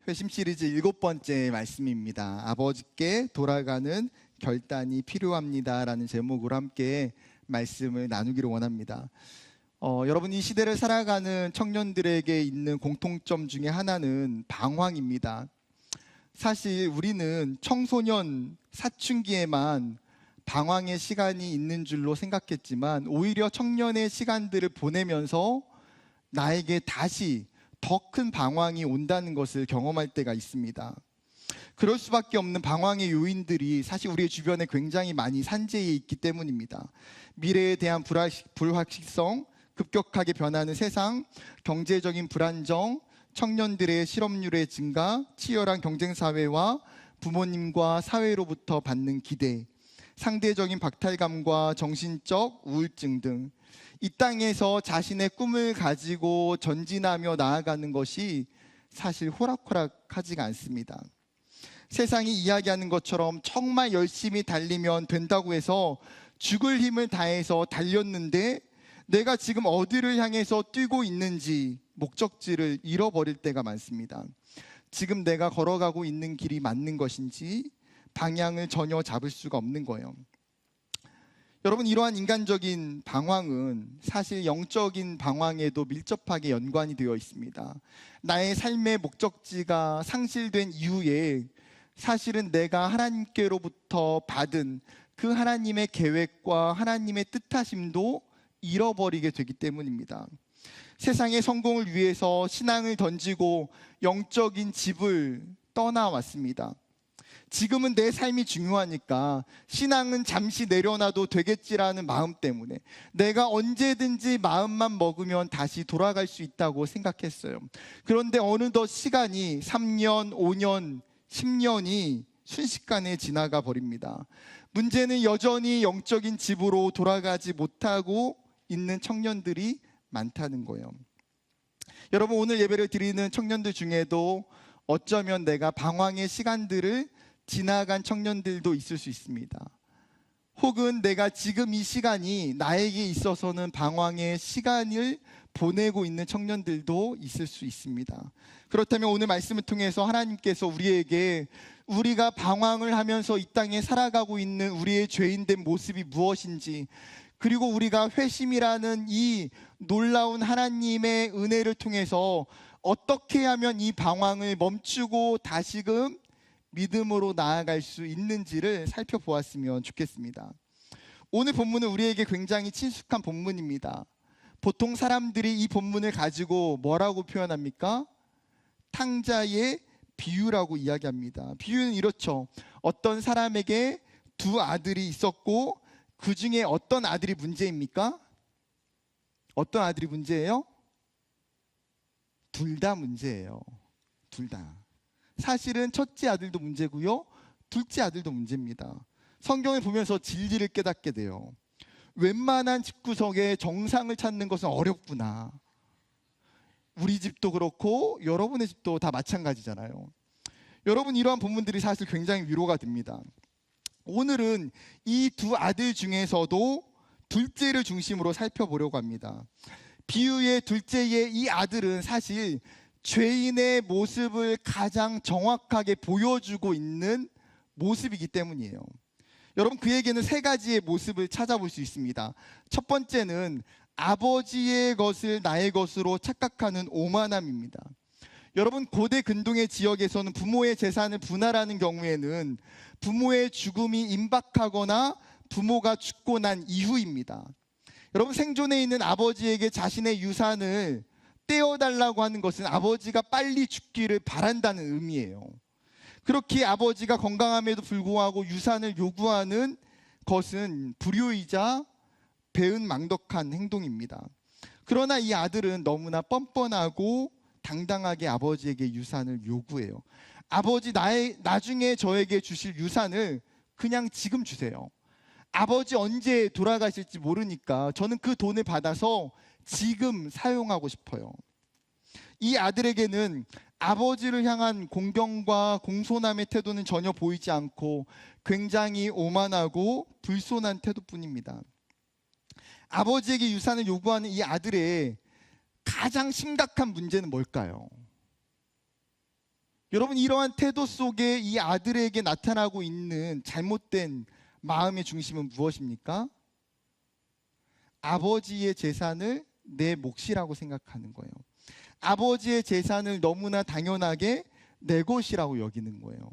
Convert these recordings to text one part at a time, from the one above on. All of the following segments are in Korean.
회심 시리즈 7번째 말씀입니다. 아버지께 돌아가는 결단이 필요합니다 라는 제목으로 함께 말씀을 나누기를 원합니다. 여러분, 이 시대를 살아가는 청년들에게 있는 공통점 중에 하나는 방황입니다. 사실 우리는 청소년 사춘기에만 방황의 시간이 있는 줄로 생각했지만 오히려 청년의 시간들을 보내면서 나에게 다시 더 큰 방황이 온다는 것을 경험할 때가 있습니다. 그럴 수밖에 없는 방황의 요인들이 사실 우리의 주변에 굉장히 많이 산재해 있기 때문입니다. 미래에 대한 불확실성, 급격하게 변하는 세상, 경제적인 불안정, 청년들의 실업률의 증가, 치열한 경쟁사회와 부모님과 사회로부터 받는 기대, 상대적인 박탈감과 정신적 우울증 등 이 땅에서 자신의 꿈을 가지고 전진하며 나아가는 것이 사실 호락호락하지가 않습니다. 세상이 이야기하는 것처럼 정말 열심히 달리면 된다고 해서 죽을 힘을 다해서 달렸는데 내가 지금 어디를 향해서 뛰고 있는지 목적지를 잃어버릴 때가 많습니다. 지금 내가 걸어가고 있는 길이 맞는 것인지 방향을 전혀 잡을 수가 없는 거예요. 여러분, 이러한 인간적인 방황은 사실 영적인 방황에도 밀접하게 연관이 되어 있습니다. 나의 삶의 목적지가 상실된 이후에 사실은 내가 하나님께로부터 받은 그 하나님의 계획과 하나님의 뜻하심도 잃어버리게 되기 때문입니다. 세상의 성공을 위해서 신앙을 던지고 영적인 집을 떠나왔습니다. 지금은 내 삶이 중요하니까 신앙은 잠시 내려놔도 되겠지라는 마음 때문에 내가 언제든지 마음만 먹으면 다시 돌아갈 수 있다고 생각했어요. 그런데 어느덧 시간이 3년, 5년, 10년이 순식간에 지나가 버립니다. 문제는 여전히 영적인 집으로 돌아가지 못하고 있는 청년들이 많다는 거예요. 여러분, 오늘 예배를 드리는 청년들 중에도 어쩌면 내가 방황의 시간들을 지나간 청년들도 있을 수 있습니다. 혹은 내가 지금 이 시간이 나에게 있어서는 방황의 시간을 보내고 있는 청년들도 있을 수 있습니다. 그렇다면 오늘 말씀을 통해서 하나님께서 우리에게 우리가 방황을 하면서 이 땅에 살아가고 있는 우리의 죄인된 모습이 무엇인지, 그리고 우리가 회심이라는 이 놀라운 하나님의 은혜를 통해서 어떻게 하면 이 방황을 멈추고 다시금 믿음으로 나아갈 수 있는지를 살펴보았으면 좋겠습니다. 오늘 본문은 우리에게 굉장히 친숙한 본문입니다. 보통 사람들이 이 본문을 가지고 뭐라고 표현합니까? 탕자의 비유라고 이야기합니다. 비유는 이렇죠. 어떤 사람에게 두 아들이 있었고 그 중에 어떤 아들이 문제입니까? 어떤 아들이 문제예요? 둘 다 문제예요. 둘 다. 사실은 첫째 아들도 문제고요, 둘째 아들도 문제입니다. 성경을 보면서 진리를 깨닫게 돼요. 웬만한 집구석에 정상을 찾는 것은 어렵구나. 우리 집도 그렇고 여러분의 집도 다 마찬가지잖아요. 여러분, 이러한 본문들이 사실 굉장히 위로가 됩니다. 오늘은 이 두 아들 중에서도 둘째를 중심으로 살펴보려고 합니다. 비유의 둘째의 이 아들은 사실 죄인의 모습을 가장 정확하게 보여주고 있는 모습이기 때문이에요. 여러분, 그에게는 세 가지의 모습을 찾아볼 수 있습니다. 첫 번째는 아버지의 것을 나의 것으로 착각하는 오만함입니다. 여러분, 고대 근동의 지역에서는 부모의 재산을 분할하는 경우에는 부모의 죽음이 임박하거나 부모가 죽고 난 이후입니다. 여러분, 생존해 있는 아버지에게 자신의 유산을 떼어달라고 하는 것은 아버지가 빨리 죽기를 바란다는 의미예요. 그렇게 아버지가 건강함에도 불구하고 유산을 요구하는 것은 불효이자 배은망덕한 행동입니다. 그러나 이 아들은 너무나 뻔뻔하고 당당하게 아버지에게 유산을 요구해요. 아버지, 나중에 저에게 주실 유산을 그냥 지금 주세요. 아버지 언제 돌아가실지 모르니까 저는 그 돈을 받아서 지금 사용하고 싶어요. 이 아들에게는 아버지를 향한 공경과 공손함의 태도는 전혀 보이지 않고 굉장히 오만하고 불손한 태도뿐입니다. 아버지에게 유산을 요구하는 이 아들의 가장 심각한 문제는 뭘까요? 여러분, 이러한 태도 속에 이 아들에게 나타나고 있는 잘못된 마음의 중심은 무엇입니까? 아버지의 재산을 내 몫이라고 생각하는 거예요. 아버지의 재산을 너무나 당연하게 내 것이라고 여기는 거예요.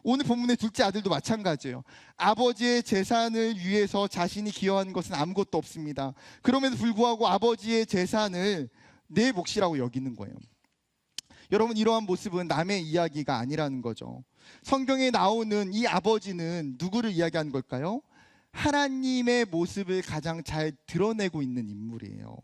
오늘 본문의 둘째 아들도 마찬가지예요. 아버지의 재산을 위해서 자신이 기여한 것은 아무것도 없습니다. 그럼에도 불구하고 아버지의 재산을 내 몫이라고 여기는 거예요. 여러분, 이러한 모습은 남의 이야기가 아니라는 거죠. 성경에 나오는 이 아버지는 누구를 이야기하는 걸까요? 하나님의 모습을 가장 잘 드러내고 있는 인물이에요.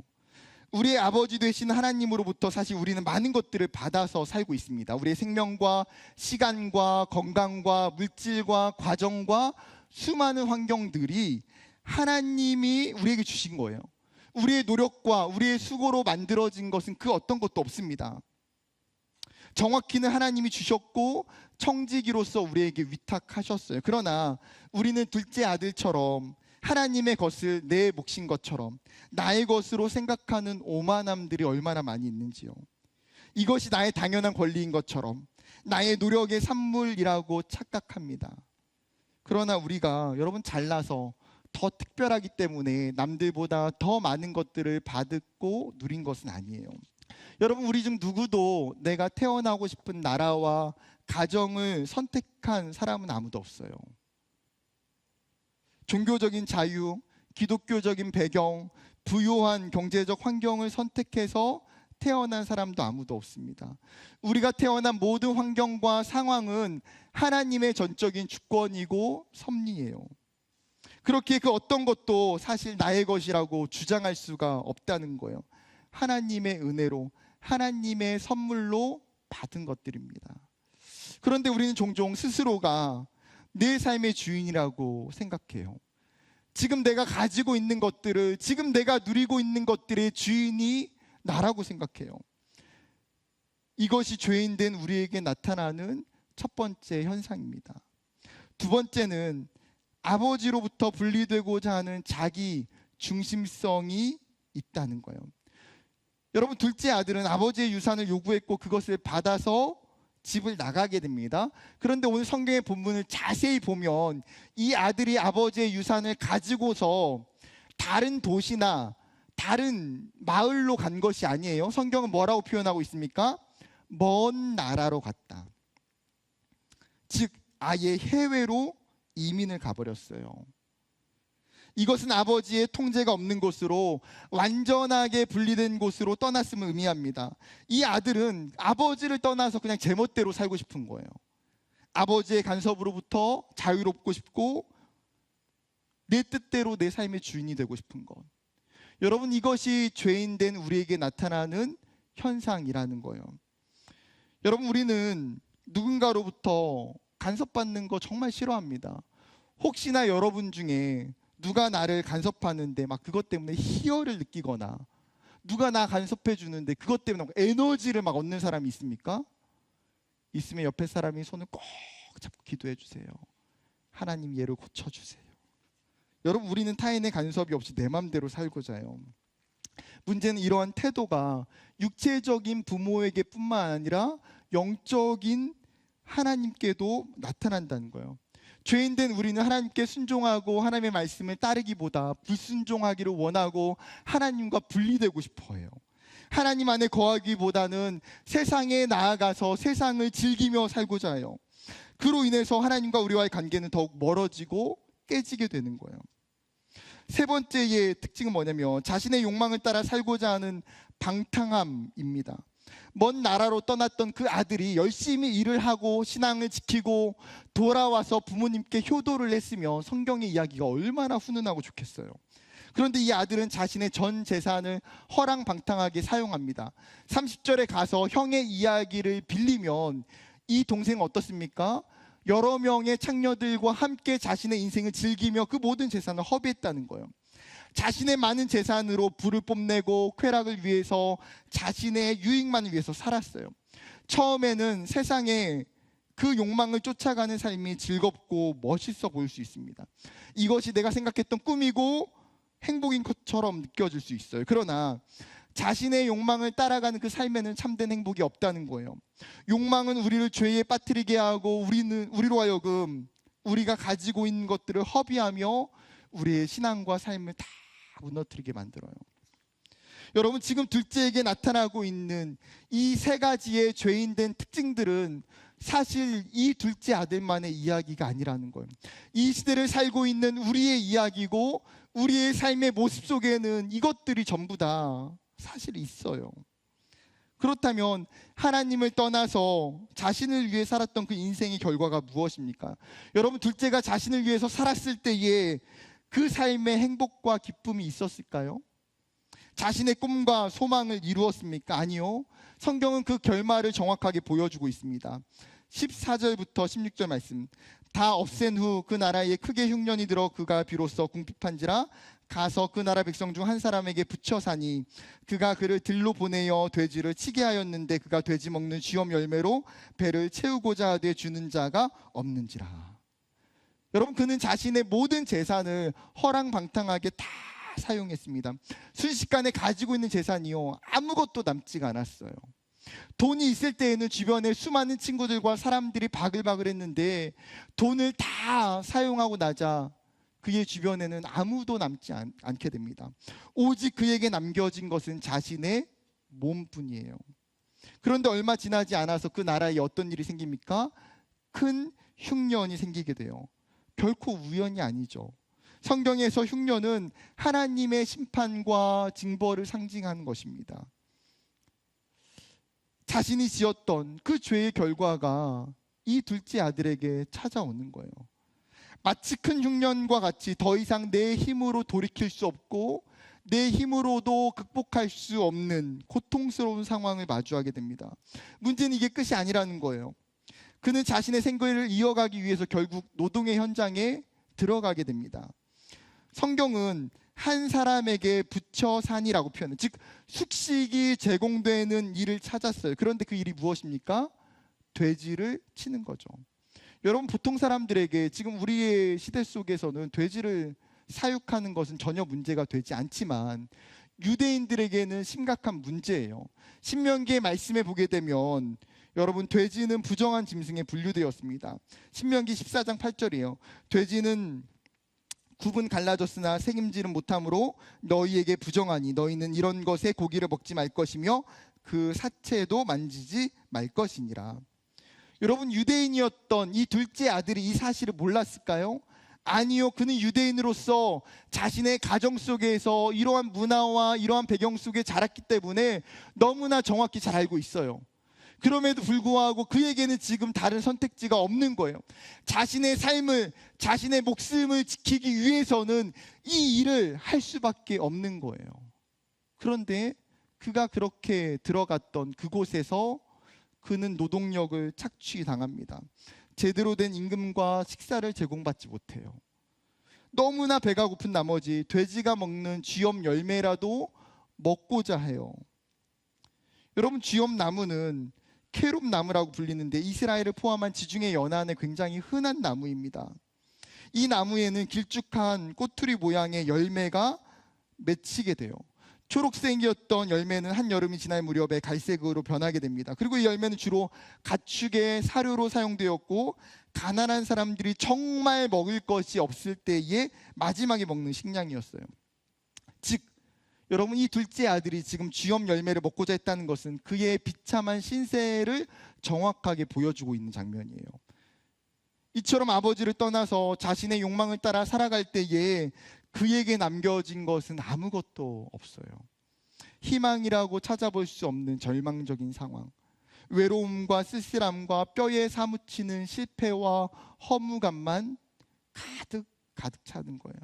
우리의 아버지 되신 하나님으로부터 사실 우리는 많은 것들을 받아서 살고 있습니다. 우리의 생명과 시간과 건강과 물질과 과정과 수많은 환경들이 하나님이 우리에게 주신 거예요. 우리의 노력과 우리의 수고로 만들어진 것은 그 어떤 것도 없습니다. 정확히는 하나님이 주셨고 청지기로서 우리에게 위탁하셨어요. 그러나 우리는 둘째 아들처럼 하나님의 것을 내 몫인 것처럼 나의 것으로 생각하는 오만함들이 얼마나 많이 있는지요. 이것이 나의 당연한 권리인 것처럼 나의 노력의 산물이라고 착각합니다. 그러나 우리가 여러분 잘나서 더 특별하기 때문에 남들보다 더 많은 것들을 받고 누린 것은 아니에요. 여러분, 우리 중 누구도 내가 태어나고 싶은 나라와 가정을 선택한 사람은 아무도 없어요. 종교적인 자유, 기독교적인 배경, 부유한 경제적 환경을 선택해서 태어난 사람도 아무도 없습니다. 우리가 태어난 모든 환경과 상황은 하나님의 전적인 주권이고 섭리예요. 그렇게 그 어떤 것도 사실 나의 것이라고 주장할 수가 없다는 거예요. 하나님의 은혜로, 하나님의 선물로 받은 것들입니다. 그런데 우리는 종종 스스로가 내 삶의 주인이라고 생각해요. 지금 내가 가지고 있는 것들을, 지금 내가 누리고 있는 것들의 주인이 나라고 생각해요. 이것이 죄인된 우리에게 나타나는 첫 번째 현상입니다. 두 번째는 아버지로부터 분리되고자 하는 자기 중심성이 있다는 거예요. 여러분, 둘째 아들은 아버지의 유산을 요구했고 그것을 받아서 집을 나가게 됩니다. 그런데 오늘 성경의 본문을 자세히 보면 이 아들이 아버지의 유산을 가지고서 다른 도시나 다른 마을로 간 것이 아니에요. 성경은 뭐라고 표현하고 있습니까? 먼 나라로 갔다. 즉 아예 해외로 이민을 가버렸어요. 이것은 아버지의 통제가 없는 곳으로, 완전하게 분리된 곳으로 떠났음을 의미합니다. 이 아들은 아버지를 떠나서 그냥 제멋대로 살고 싶은 거예요. 아버지의 간섭으로부터 자유롭고 싶고 내 뜻대로 내 삶의 주인이 되고 싶은 것. 여러분, 이것이 죄인된 우리에게 나타나는 현상이라는 거예요. 여러분, 우리는 누군가로부터 간섭받는 거 정말 싫어합니다. 혹시나 여러분 중에 누가 나를 간섭하는데 막 그것 때문에 희열을 느끼거나 누가 나 간섭해 주는데 그것 때문에 막 에너지를 막 얻는 사람이 있습니까? 있으면 옆에 사람이 손을 꼭 잡고 기도해 주세요. 하나님 얘를 고쳐주세요. 여러분, 우리는 타인의 간섭이 없이 내 맘대로 살고자 해요. 문제는 이러한 태도가 육체적인 부모에게 뿐만 아니라 영적인 하나님께도 나타난다는 거예요. 죄인된 우리는 하나님께 순종하고 하나님의 말씀을 따르기보다 불순종하기를 원하고 하나님과 분리되고 싶어 해요. 하나님 안에 거하기보다는 세상에 나아가서 세상을 즐기며 살고자 해요. 그로 인해서 하나님과 우리와의 관계는 더욱 멀어지고 깨지게 되는 거예요. 세 번째의 특징은 뭐냐면 자신의 욕망을 따라 살고자 하는 방탕함입니다. 먼 나라로 떠났던 그 아들이 열심히 일을 하고 신앙을 지키고 돌아와서 부모님께 효도를 했으면 성경의 이야기가 얼마나 훈훈하고 좋겠어요. 그런데 이 아들은 자신의 전 재산을 허랑방탕하게 사용합니다. 30절에 가서 형의 이야기를 빌리면 이 동생은 어떻습니까? 여러 명의 창녀들과 함께 자신의 인생을 즐기며 그 모든 재산을 허비했다는 거예요. 자신의 많은 재산으로 부를 뽐내고 쾌락을 위해서 자신의 유익만을 위해서 살았어요. 처음에는 세상에 그 욕망을 쫓아가는 삶이 즐겁고 멋있어 보일 수 있습니다. 이것이 내가 생각했던 꿈이고 행복인 것처럼 느껴질 수 있어요. 그러나 자신의 욕망을 따라가는 그 삶에는 참된 행복이 없다는 거예요. 욕망은 우리를 죄에 빠뜨리게 하고 우리로 하여금 우리가 가지고 있는 것들을 허비하며 우리의 신앙과 삶을 다 무너뜨리게 만들어요. 여러분, 지금 둘째에게 나타나고 있는 이 세 가지의 죄인된 특징들은 사실 이 둘째 아들만의 이야기가 아니라는 거예요. 이 시대를 살고 있는 우리의 이야기고 우리의 삶의 모습 속에는 이것들이 전부 다 사실 있어요. 그렇다면 하나님을 떠나서 자신을 위해 살았던 그 인생의 결과가 무엇입니까? 여러분, 둘째가 자신을 위해서 살았을 때에 그 삶의 행복과 기쁨이 있었을까요? 자신의 꿈과 소망을 이루었습니까? 아니요. 성경은 그 결말을 정확하게 보여주고 있습니다. 14절부터 16절 말씀. 다 없앤 후 그 나라에 크게 흉년이 들어 그가 비로소 궁핍한지라 가서 그 나라 백성 중 한 사람에게 붙여 사니 그가 그를 들로 보내어 돼지를 치게 하였는데 그가 돼지 먹는 쥐염 열매로 배를 채우고자 하되 주는 자가 없는지라. 여러분, 그는 자신의 모든 재산을 허랑방탕하게 다 사용했습니다. 순식간에 가지고 있는 재산이요, 아무것도 남지가 않았어요. 돈이 있을 때에는 주변에 수많은 친구들과 사람들이 바글바글했는데 돈을 다 사용하고 나자 그의 주변에는 아무도 남지 않게 됩니다. 오직 그에게 남겨진 것은 자신의 몸뿐이에요. 그런데 얼마 지나지 않아서 그 나라에 어떤 일이 생깁니까? 큰 흉년이 생기게 돼요. 결코 우연이 아니죠. 성경에서 흉년은 하나님의 심판과 징벌을 상징하는 것입니다. 자신이 지었던 그 죄의 결과가 이 둘째 아들에게 찾아오는 거예요. 마치 큰 흉년과 같이 더 이상 내 힘으로 돌이킬 수 없고 내 힘으로도 극복할 수 없는 고통스러운 상황을 마주하게 됩니다. 문제는 이게 끝이 아니라는 거예요. 그는 자신의 생계를 이어가기 위해서 결국 노동의 현장에 들어가게 됩니다. 성경은 한 사람에게 붙여 산이라고 표현해요. 즉 숙식이 제공되는 일을 찾았어요. 그런데 그 일이 무엇입니까? 돼지를 치는 거죠. 여러분, 보통 사람들에게 지금 우리의 시대 속에서는 돼지를 사육하는 것은 전혀 문제가 되지 않지만 유대인들에게는 심각한 문제예요. 신명기의 말씀에 보게 되면 여러분, 돼지는 부정한 짐승에 분류되었습니다. 신명기 14장 8절이에요. 돼지는 굽은 갈라졌으나 책임지는 못함으로 너희에게 부정하니 너희는 이런 것의 고기를 먹지 말 것이며 그 사체도 만지지 말 것이니라. 여러분, 유대인이었던 이 둘째 아들이 이 사실을 몰랐을까요? 아니요. 그는 유대인으로서 자신의 가정 속에서 이러한 문화와 이러한 배경 속에 자랐기 때문에 너무나 정확히 잘 알고 있어요. 그럼에도 불구하고 그에게는 지금 다른 선택지가 없는 거예요. 자신의 삶을, 자신의 목숨을 지키기 위해서는 이 일을 할 수밖에 없는 거예요. 그런데 그가 그렇게 들어갔던 그곳에서 그는 노동력을 착취당합니다. 제대로 된 임금과 식사를 제공받지 못해요. 너무나 배가 고픈 나머지 돼지가 먹는 쥐염 열매라도 먹고자 해요. 여러분, 쥐염 나무는 케룹 나무라고 불리는데 이스라엘을 포함한 지중해 연안에 굉장히 흔한 나무입니다. 이 나무에는 길쭉한 꼬투리 모양의 열매가 맺히게 돼요. 초록색이었던 열매는 한여름이 지날 무렵에 갈색으로 변하게 됩니다. 그리고 이 열매는 주로 가축의 사료로 사용되었고 가난한 사람들이 정말 먹을 것이 없을 때에 마지막에 먹는 식량이었어요. 즉 여러분, 이 둘째 아들이 지금 쥐염 열매를 먹고자 했다는 것은 그의 비참한 신세를 정확하게 보여주고 있는 장면이에요. 이처럼 아버지를 떠나서 자신의 욕망을 따라 살아갈 때에 그에게 남겨진 것은 아무것도 없어요. 희망이라고 찾아볼 수 없는 절망적인 상황, 외로움과 쓸쓸함과 뼈에 사무치는 실패와 허무감만 가득 차는 거예요.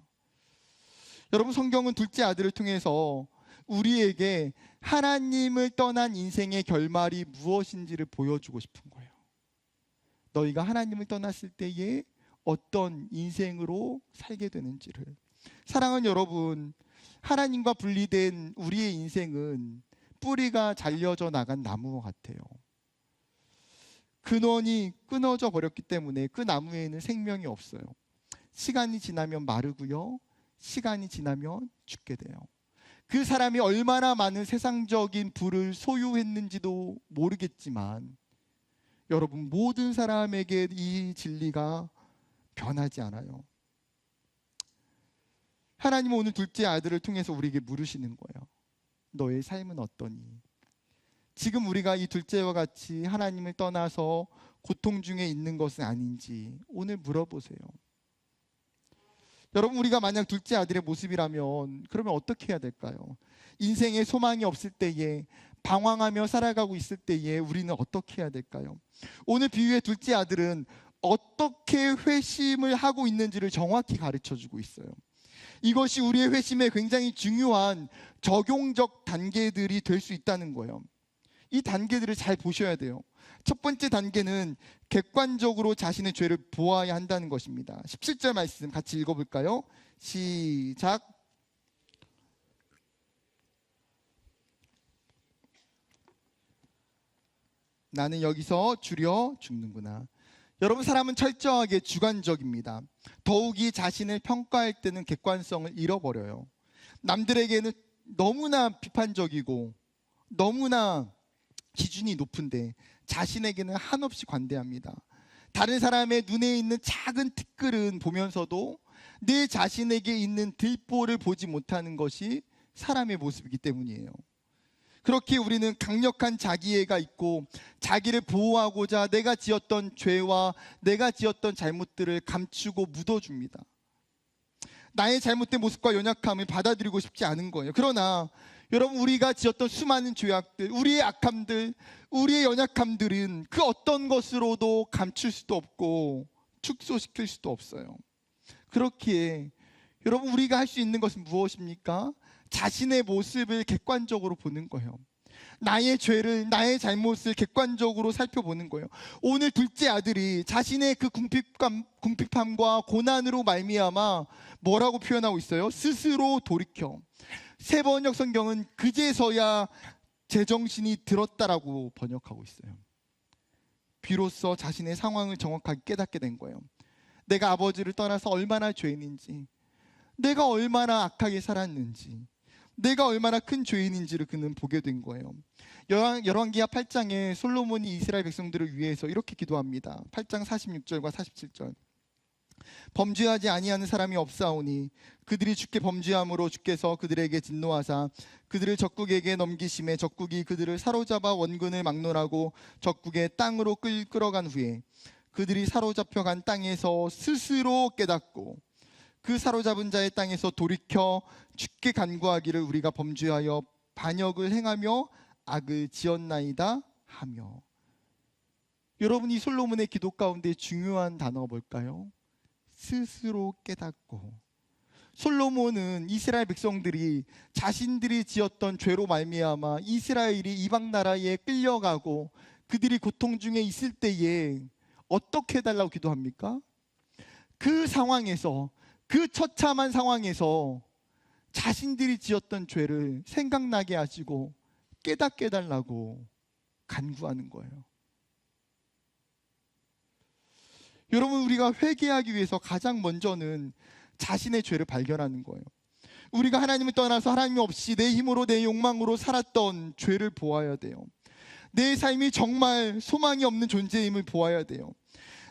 여러분, 성경은 둘째 아들을 통해서 우리에게 하나님을 떠난 인생의 결말이 무엇인지를 보여주고 싶은 거예요. 너희가 하나님을 떠났을 때에 어떤 인생으로 살게 되는지를. 사랑하는 여러분, 하나님과 분리된 우리의 인생은 뿌리가 잘려져 나간 나무와 같아요. 근원이 끊어져 버렸기 때문에 그 나무에는 생명이 없어요. 시간이 지나면 마르고요, 시간이 지나면 죽게 돼요. 그 사람이 얼마나 많은 세상적인 부를 소유했는지도 모르겠지만 여러분, 모든 사람에게 이 진리가 변하지 않아요. 하나님은 오늘 둘째 아들을 통해서 우리에게 물으시는 거예요. 너의 삶은 어떠니? 지금 우리가 이 둘째와 같이 하나님을 떠나서 고통 중에 있는 것은 아닌지 오늘 물어보세요. 여러분, 우리가 만약 둘째 아들의 모습이라면 그러면 어떻게 해야 될까요? 인생에 소망이 없을 때에, 방황하며 살아가고 있을 때에 우리는 어떻게 해야 될까요? 오늘 비유의 둘째 아들은 어떻게 회심을 하고 있는지를 정확히 가르쳐주고 있어요. 이것이 우리의 회심에 굉장히 중요한 적용적 단계들이 될 수 있다는 거예요. 이 단계들을 잘 보셔야 돼요. 첫 번째 단계는 객관적으로 자신의 죄를 보아야 한다는 것입니다. 17절 말씀 같이 읽어볼까요? 시작. 나는 여기서 줄여 죽는구나. 여러분, 사람은 철저하게 주관적입니다. 더욱이 자신을 평가할 때는 객관성을 잃어버려요. 남들에게는 너무나 비판적이고 너무나 기준이 높은데 자신에게는 한없이 관대합니다. 다른 사람의 눈에 있는 작은 티끌은 보면서도 내 자신에게 있는 들보를 보지 못하는 것이 사람의 모습이기 때문이에요. 그렇게 우리는 강력한 자기애가 있고 자기를 보호하고자 내가 지었던 죄와 내가 지었던 잘못들을 감추고 묻어줍니다. 나의 잘못된 모습과 연약함을 받아들이고 싶지 않은 거예요. 그러나 여러분, 우리가 지었던 수많은 죄악들, 우리의 악함들, 우리의 연약함들은 그 어떤 것으로도 감출 수도 없고 축소시킬 수도 없어요. 그렇기에 여러분, 우리가 할 수 있는 것은 무엇입니까? 자신의 모습을 객관적으로 보는 거예요. 나의 죄를, 나의 잘못을 객관적으로 살펴보는 거예요. 오늘 둘째 아들이 자신의 그 궁핍함과 고난으로 말미암아 뭐라고 표현하고 있어요? 스스로 돌이켜. 세번역 성경은 그제서야 제정신이 들었다라고 번역하고 있어요. 비로소 자신의 상황을 정확하게 깨닫게 된 거예요. 내가 아버지를 떠나서 얼마나 죄인인지, 내가 얼마나 악하게 살았는지, 내가 얼마나 큰 죄인인지를 그는 보게 된 거예요. 열왕기하 8장에 솔로몬이 이스라엘 백성들을 위해서 이렇게 기도합니다. 8장 46절과 47절. 범죄하지 아니하는 사람이 없사오니 그들이 주께 범죄함으로 주께서 그들에게 진노하사 그들을 적국에게 넘기심에 적국이 그들을 사로잡아 원근을 막론하고 적국의 땅으로 끌어간 후에 그들이 사로잡혀간 땅에서 스스로 깨닫고 그 사로잡은 자의 땅에서 돌이켜 주께 간구하기를 우리가 범죄하여 반역을 행하며 악을 지었나이다 하며. 여러분, 이 솔로몬의 기도 가운데 중요한 단어가 뭘까요? 스스로 깨닫고. 솔로몬은 이스라엘 백성들이 자신들이 지었던 죄로 말미암아 이스라엘이 이방 나라에 끌려가고 그들이 고통 중에 있을 때에 어떻게 해달라고 기도합니까? 그 상황에서, 그 처참한 상황에서 자신들이 지었던 죄를 생각나게 하시고 깨닫게 해달라고 간구하는 거예요. 여러분, 우리가 회개하기 위해서 가장 먼저는 자신의 죄를 발견하는 거예요. 우리가 하나님을 떠나서 하나님 없이 내 힘으로 내 욕망으로 살았던 죄를 보아야 돼요. 내 삶이 정말 소망이 없는 존재임을 보아야 돼요.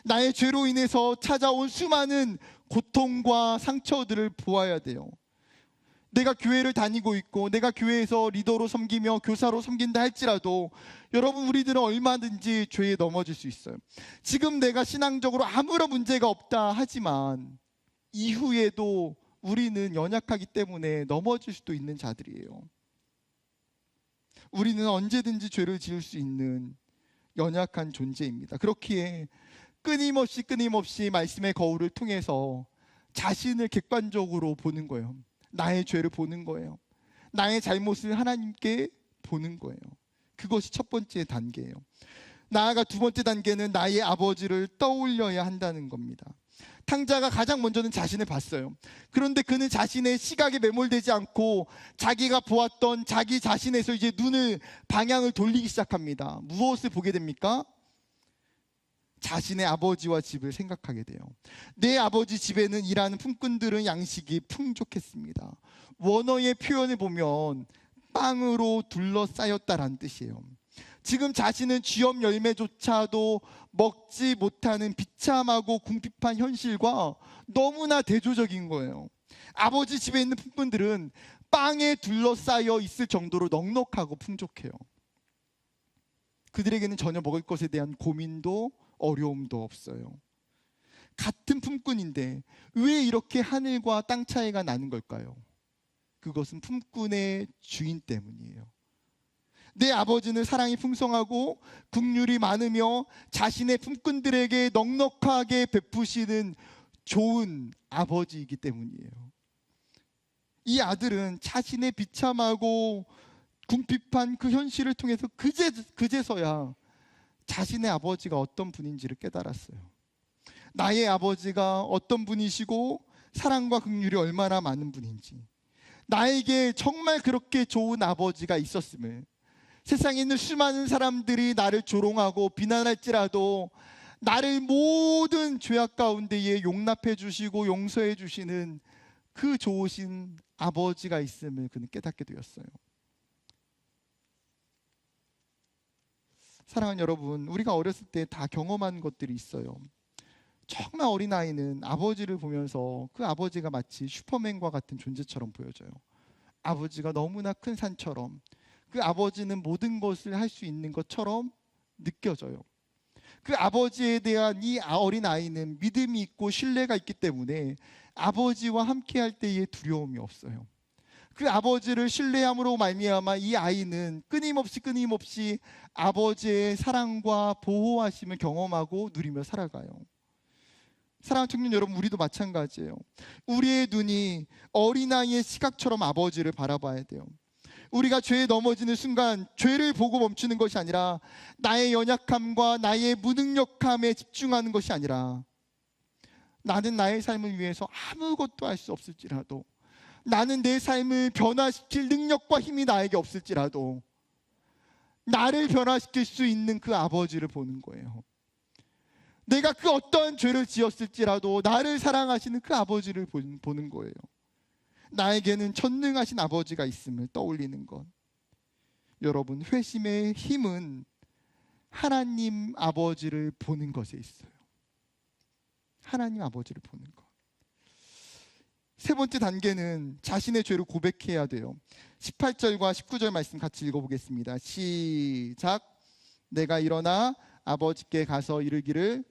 나의 죄로 인해서 찾아온 수많은 고통과 상처들을 보아야 돼요. 내가 교회를 다니고 있고 내가 교회에서 리더로 섬기며 교사로 섬긴다 할지라도 여러분, 우리들은 얼마든지 죄에 넘어질 수 있어요. 지금 내가 신앙적으로 아무런 문제가 없다 하지만 이후에도 우리는 연약하기 때문에 넘어질 수도 있는 자들이에요. 우리는 언제든지 죄를 지을 수 있는 연약한 존재입니다. 그렇기에 끊임없이 말씀의 거울을 통해서 자신을 객관적으로 보는 거예요. 나의 죄를 보는 거예요. 나의 잘못을 하나님께 보는 거예요. 그것이 첫 번째 단계예요. 나아가 두 번째 단계는 나의 아버지를 떠올려야 한다는 겁니다. 탕자가 가장 먼저는 자신을 봤어요. 그런데 그는 자신의 시각에 매몰되지 않고 자기가 보았던 자기 자신에서 이제 방향을 돌리기 시작합니다. 무엇을 보게 됩니까? 자신의 아버지와 집을 생각하게 돼요. 내 아버지 집에는 일하는 품꾼들은 양식이 풍족했습니다. 원어의 표현을 보면 빵으로 둘러싸였다라는 뜻이에요. 지금 자신은 쥐업 열매조차도 먹지 못하는 비참하고 궁핍한 현실과 너무나 대조적인 거예요. 아버지 집에 있는 품꾼들은 빵에 둘러싸여 있을 정도로 넉넉하고 풍족해요. 그들에게는 전혀 먹을 것에 대한 고민도 어려움도 없어요. 같은 품꾼인데 왜 이렇게 하늘과 땅 차이가 나는 걸까요? 그것은 품꾼의 주인 때문이에요. 내 아버지는 사랑이 풍성하고 긍휼이 많으며 자신의 품꾼들에게 넉넉하게 베푸시는 좋은 아버지이기 때문이에요. 이 아들은 자신의 비참하고 궁핍한 그 현실을 통해서 그제서야 자신의 아버지가 어떤 분인지를 깨달았어요. 나의 아버지가 어떤 분이시고 사랑과 긍휼이 얼마나 많은 분인지, 나에게 정말 그렇게 좋은 아버지가 있었음을, 세상에 있는 수많은 사람들이 나를 조롱하고 비난할지라도 나를 모든 죄악 가운데에 용납해 주시고 용서해 주시는 그 좋으신 아버지가 있음을 그는 깨닫게 되었어요. 사랑하는 여러분, 우리가 어렸을 때 다 경험한 것들이 있어요. 정말 어린아이는 아버지를 보면서 그 아버지가 마치 슈퍼맨과 같은 존재처럼 보여져요. 아버지가 너무나 큰 산처럼, 그 아버지는 모든 것을 할 수 있는 것처럼 느껴져요. 그 아버지에 대한 이 어린아이는 믿음이 있고 신뢰가 있기 때문에 아버지와 함께 할 때에 두려움이 없어요. 그 아버지를 신뢰함으로 말미암아 이 아이는 끊임없이 아버지의 사랑과 보호하심을 경험하고 누리며 살아가요. 사랑하는 청년 여러분, 우리도 마찬가지예요. 우리의 눈이 어린아이의 시각처럼 아버지를 바라봐야 돼요. 우리가 죄에 넘어지는 순간 죄를 보고 멈추는 것이 아니라 나의 연약함과 나의 무능력함에 집중하는 것이 아니라, 나는 나의 삶을 위해서 아무것도 할 수 없을지라도, 나는 내 삶을 변화시킬 능력과 힘이 나에게 없을지라도 나를 변화시킬 수 있는 그 아버지를 보는 거예요. 내가 그 어떠한 죄를 지었을지라도 나를 사랑하시는 그 아버지를 보는 거예요. 나에게는 전능하신 아버지가 있음을 떠올리는 것. 여러분, 회심의 힘은 하나님 아버지를 보는 것에 있어요. 하나님 아버지를 보는 것. 세 번째 단계는 자신의 죄를 고백해야 돼요. 18절과 19절 말씀 같이 읽어보겠습니다. 시작. 내가 일어나 아버지께 가서 이르기를,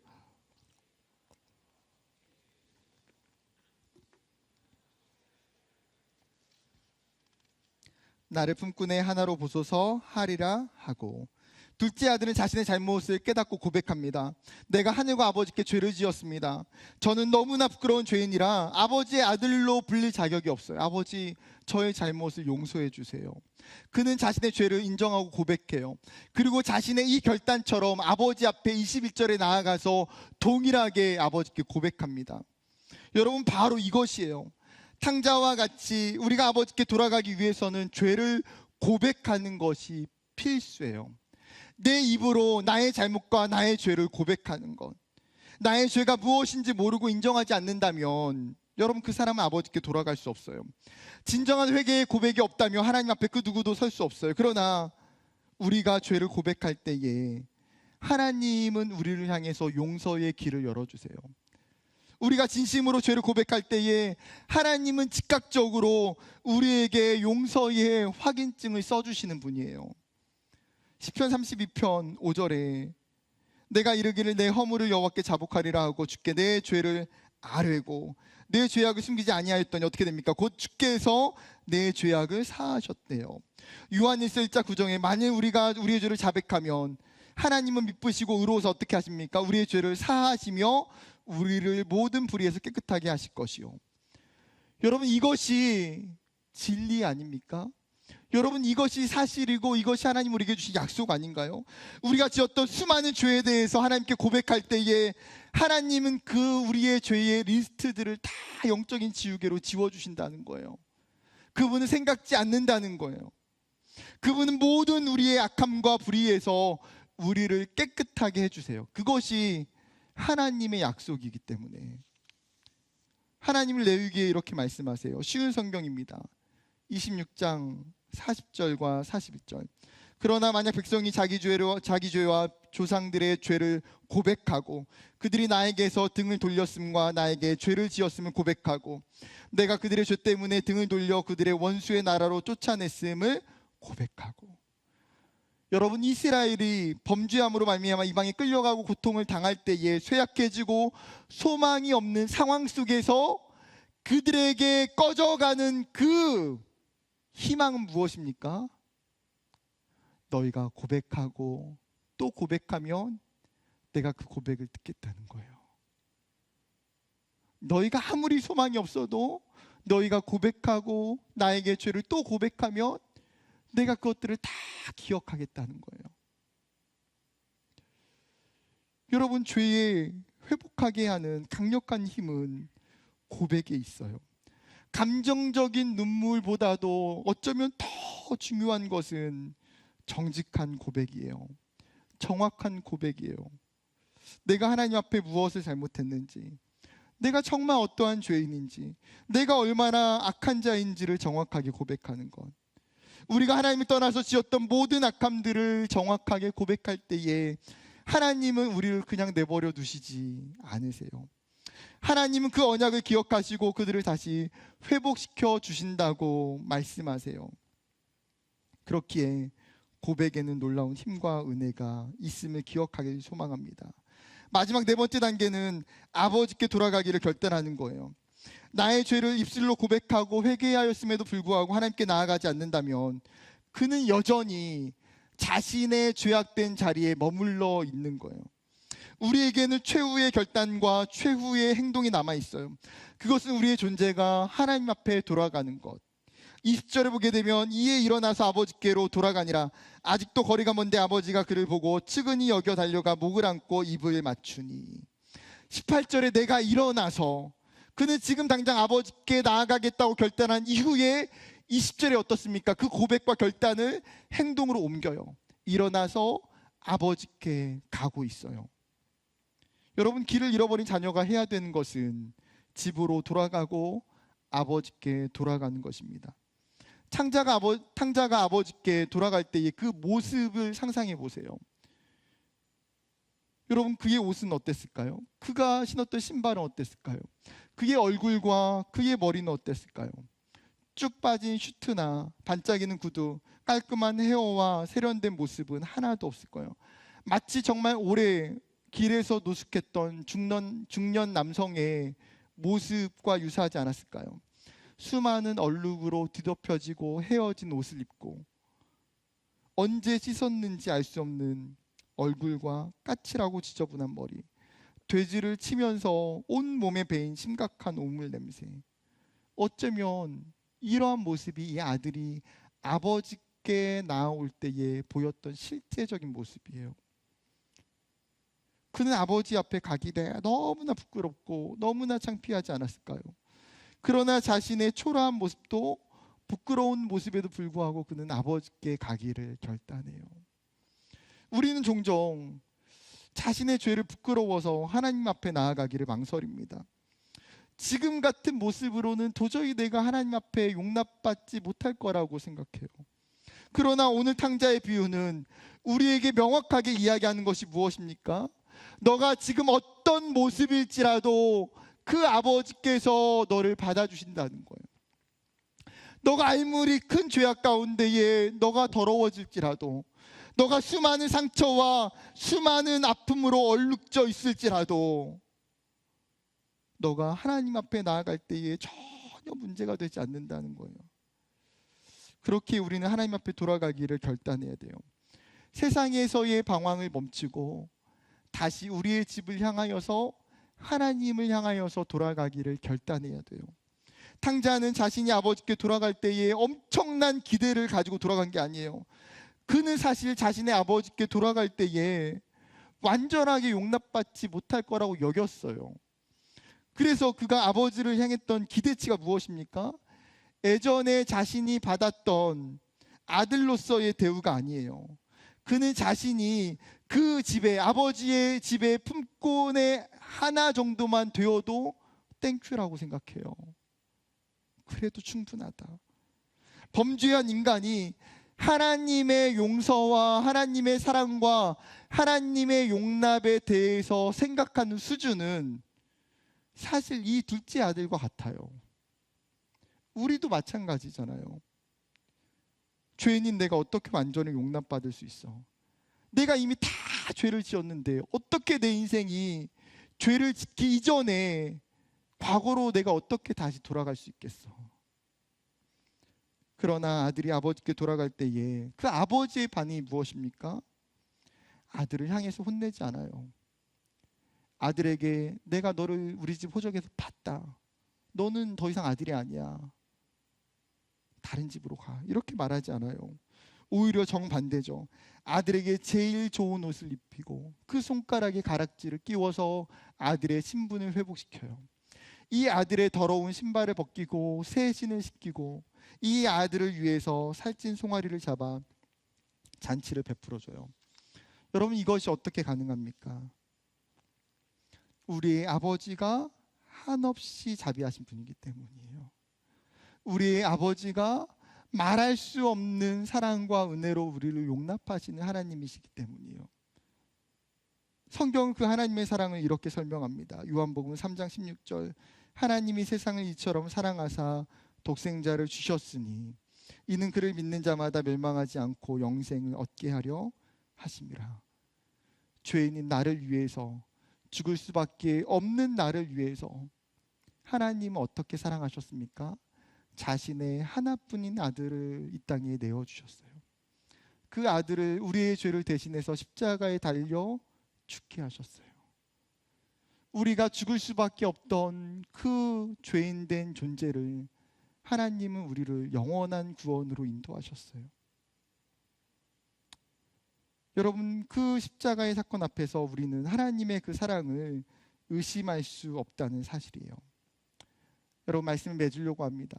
나를 품꾼의 하나로 보소서 하리라 하고. 둘째 아들은 자신의 잘못을 깨닫고 고백합니다. 내가 하늘과 아버지께 죄를 지었습니다. 저는 너무나 부끄러운 죄인이라 아버지의 아들로 불릴 자격이 없어요. 아버지, 저의 잘못을 용서해 주세요. 그는 자신의 죄를 인정하고 고백해요. 그리고 자신의 이 결단처럼 아버지 앞에 21절에 나아가서 동일하게 아버지께 고백합니다. 여러분, 바로 이것이에요. 탕자와 같이 우리가 아버지께 돌아가기 위해서는 죄를 고백하는 것이 필수예요. 내 입으로 나의 잘못과 나의 죄를 고백하는 것. 나의 죄가 무엇인지 모르고 인정하지 않는다면 여러분, 그 사람은 아버지께 돌아갈 수 없어요. 진정한 회개의 고백이 없다면 하나님 앞에 그 누구도 설 수 없어요. 그러나 우리가 죄를 고백할 때에 하나님은 우리를 향해서 용서의 길을 열어주세요. 우리가 진심으로 죄를 고백할 때에 하나님은 즉각적으로 우리에게 용서의 확인증을 써주시는 분이에요. 시편 32편 5절에 내가 이르기를 내 허물을 여호와께 자복하리라 하고 주께 내 죄를 아뢰고 내 죄악을 숨기지 아니하였더니 어떻게 됩니까? 곧 주께서 내 죄악을 사하셨대요. 요한일서 1장 9절에 만일 우리가 우리의 죄를 자백하면 하나님은 미쁘시고 의로워서 어떻게 하십니까? 우리의 죄를 사하시며 우리를 모든 불의에서 깨끗하게 하실 것이요. 여러분, 이것이 진리 아닙니까? 여러분, 이것이 사실이고 이것이 하나님 우리에게 주신 약속 아닌가요? 우리가 지었던 수많은 죄에 대해서 하나님께 고백할 때에 하나님은 그 우리의 죄의 리스트들을 다 영적인 지우개로 지워주신다는 거예요. 그분은 생각지 않는다는 거예요. 그분은 모든 우리의 악함과 불의에서 우리를 깨끗하게 해주세요. 그것이 하나님의 약속이기 때문에. 하나님을 레위기에 이렇게 말씀하세요. 쉬운 성경입니다. 26장 40절과 41절. 그러나 만약 백성이 자기 죄와 조상들의 죄를 고백하고 그들이 나에게서 등을 돌렸음과 나에게 죄를 지었음을 고백하고 내가 그들의 죄 때문에 등을 돌려 그들의 원수의 나라로 쫓아냈음을 고백하고. 여러분, 이스라엘이 범죄함으로 말미암아 이방에 끌려가고 고통을 당할 때에 쇠약해지고 소망이 없는 상황 속에서 그들에게 꺼져가는 그 희망은 무엇입니까? 너희가 고백하고 또 고백하면 내가 그 고백을 듣겠다는 거예요. 너희가 아무리 소망이 없어도 너희가 고백하고 나에게 죄를 또 고백하면 내가 그것들을 다 기억하겠다는 거예요. 여러분, 죄에 회복하게 하는 강력한 힘은 고백에 있어요. 감정적인 눈물보다도 어쩌면 더 중요한 것은 정직한 고백이에요. 정확한 고백이에요. 내가 하나님 앞에 무엇을 잘못했는지, 내가 정말 어떠한 죄인인지, 내가 얼마나 악한 자인지를 정확하게 고백하는 것. 우리가 하나님을 떠나서 지었던 모든 악함들을 정확하게 고백할 때에 하나님은 우리를 그냥 내버려 두시지 않으세요. 하나님은 그 언약을 기억하시고 그들을 다시 회복시켜 주신다고 말씀하세요. 그렇기에 고백에는 놀라운 힘과 은혜가 있음을 기억하길 소망합니다. 마지막 네 번째 단계는 아버지께 돌아가기를 결단하는 거예요. 나의 죄를 입술로 고백하고 회개하였음에도 불구하고 하나님께 나아가지 않는다면 그는 여전히 자신의 죄악된 자리에 머물러 있는 거예요. 우리에게는 최후의 결단과 최후의 행동이 남아 있어요. 그것은 우리의 존재가 하나님 앞에 돌아가는 것. 20절에 보게 되면 이에 일어나서 아버지께로 돌아가니라. 아직도 거리가 먼데 아버지가 그를 보고 측은히 여겨 달려가 목을 안고 입을 맞추니. 18절에 내가 일어나서, 그는 지금 당장 아버지께 나아가겠다고 결단한 이후에 20절에 어떻습니까? 그 고백과 결단을 행동으로 옮겨요. 일어나서 아버지께 가고 있어요. 여러분, 길을 잃어버린 자녀가 해야 되는 것은 집으로 돌아가고 아버지께 돌아가는 것입니다. 탕자가 아버지께 돌아갈 때의 그 모습을 상상해 보세요. 여러분, 그의 옷은 어땠을까요? 그가 신었던 신발은 어땠을까요? 그의 얼굴과 그의 머리는 어땠을까요? 쭉 빠진 슈트나 반짝이는 구두, 깔끔한 헤어와 세련된 모습은 하나도 없을 거예요. 마치 정말 오래 길에서 노숙했던 중년 남성의 모습과 유사하지 않았을까요? 수많은 얼룩으로 뒤덮여지고 헤어진 옷을 입고 언제 씻었는지 알 수 없는 얼굴과 까칠하고 지저분한 머리, 돼지를 치면서 온 몸에 배인 심각한 오물 냄새. 어쩌면 이러한 모습이 이 아들이 아버지께 나아올 때에 보였던 실제적인 모습이에요. 그는 아버지 앞에 가기 너무나 부끄럽고 너무나 창피하지 않았을까요? 그러나 자신의 초라한 모습도 부끄러운 모습에도 불구하고 그는 아버지께 가기를 결단해요. 우리는 종종 자신의 죄를 부끄러워서 하나님 앞에 나아가기를 망설입니다. 지금 같은 모습으로는 도저히 내가 하나님 앞에 용납받지 못할 거라고 생각해요. 그러나 오늘 탕자의 비유는 우리에게 명확하게 이야기하는 것이 무엇입니까? 너가 지금 어떤 모습일지라도 그 아버지께서 너를 받아주신다는 거예요. 너가 아무리 큰 죄악 가운데에 너가 더러워질지라도, 너가 수많은 상처와 수많은 아픔으로 얼룩져 있을지라도 너가 하나님 앞에 나아갈 때에 전혀 문제가 되지 않는다는 거예요. 그렇게 우리는 하나님 앞에 돌아가기를 결단해야 돼요. 세상에서의 방황을 멈추고 다시 우리의 집을 향하여서 하나님을 향하여서 돌아가기를 결단해야 돼요. 탕자는 자신이 아버지께 돌아갈 때에 엄청난 기대를 가지고 돌아간 게 아니에요. 그는 사실 자신의 아버지께 돌아갈 때에 완전하게 용납받지 못할 거라고 여겼어요. 그래서 그가 아버지를 향했던 기대치가 무엇입니까? 예전에 자신이 받았던 아들로서의 대우가 아니에요. 그는 자신이 그 집에, 아버지의 집에 품꾼의 하나 정도만 되어도 땡큐라고 생각해요. 그래도 충분하다. 범죄한 인간이 하나님의 용서와 하나님의 사랑과 하나님의 용납에 대해서 생각하는 수준은 사실 이 둘째 아들과 같아요. 우리도 마찬가지잖아요. 죄인인 내가 어떻게 완전히 용납받을 수 있어? 내가 이미 다 죄를 지었는데 어떻게 내 인생이 죄를 짓기 이전에 과거로 내가 어떻게 다시 돌아갈 수 있겠어? 그러나 아들이 아버지께 돌아갈 때에 그 아버지의 반응이 무엇입니까? 아들을 향해서 혼내지 않아요. 아들에게 내가 너를 우리 집 호적에서 봤다. 너는 더 이상 아들이 아니야. 다른 집으로 가. 이렇게 말하지 않아요. 오히려 정반대죠. 아들에게 제일 좋은 옷을 입히고 그 손가락에 가락지를 끼워서 아들의 신분을 회복시켜요. 이 아들의 더러운 신발을 벗기고 새 신을 시키고 이 아들을 위해서 살찐 송아리를 잡아 잔치를 베풀어줘요. 여러분, 이것이 어떻게 가능합니까? 우리의 아버지가 한없이 자비하신 분이기 때문이에요. 우리의 아버지가 말할 수 없는 사랑과 은혜로 우리를 용납하시는 하나님이시기 때문이에요. 성경은 그 하나님의 사랑을 이렇게 설명합니다. 요한복음 3장 16절, 하나님이 세상을 이처럼 사랑하사 독생자를 주셨으니 이는 그를 믿는 자마다 멸망하지 않고 영생을 얻게 하려 하심이라. 죄인인 나를 위해서, 죽을 수밖에 없는 나를 위해서 하나님은 어떻게 사랑하셨습니까? 자신의 하나뿐인 아들을 이 땅에 내어주셨어요. 그 아들을 우리의 죄를 대신해서 십자가에 달려 죽게 하셨어요. 우리가 죽을 수밖에 없던 그 죄인된 존재를 하나님은 우리를 영원한 구원으로 인도하셨어요. 여러분, 그 십자가의 사건 앞에서 우리는 하나님의 그 사랑을 의심할 수 없다는 사실이에요. 여러분, 말씀을 맺으려고 합니다.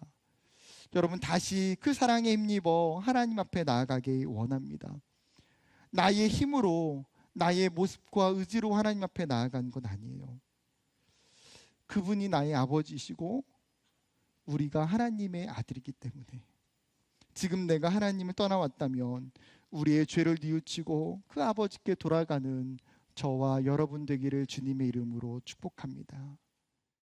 여러분, 다시 그 사랑에 힘입어 하나님 앞에 나아가기 원합니다. 나의 힘으로, 나의 모습과 의지로 하나님 앞에 나아간 건 아니에요. 그분이 나의 아버지시고 우리가 하나님의 아들이기 때문에 지금 내가 하나님을 떠나왔다면 우리의 죄를 뉘우치고 그 아버지께 돌아가는 저와 여러분 되기를 주님의 이름으로 축복합니다.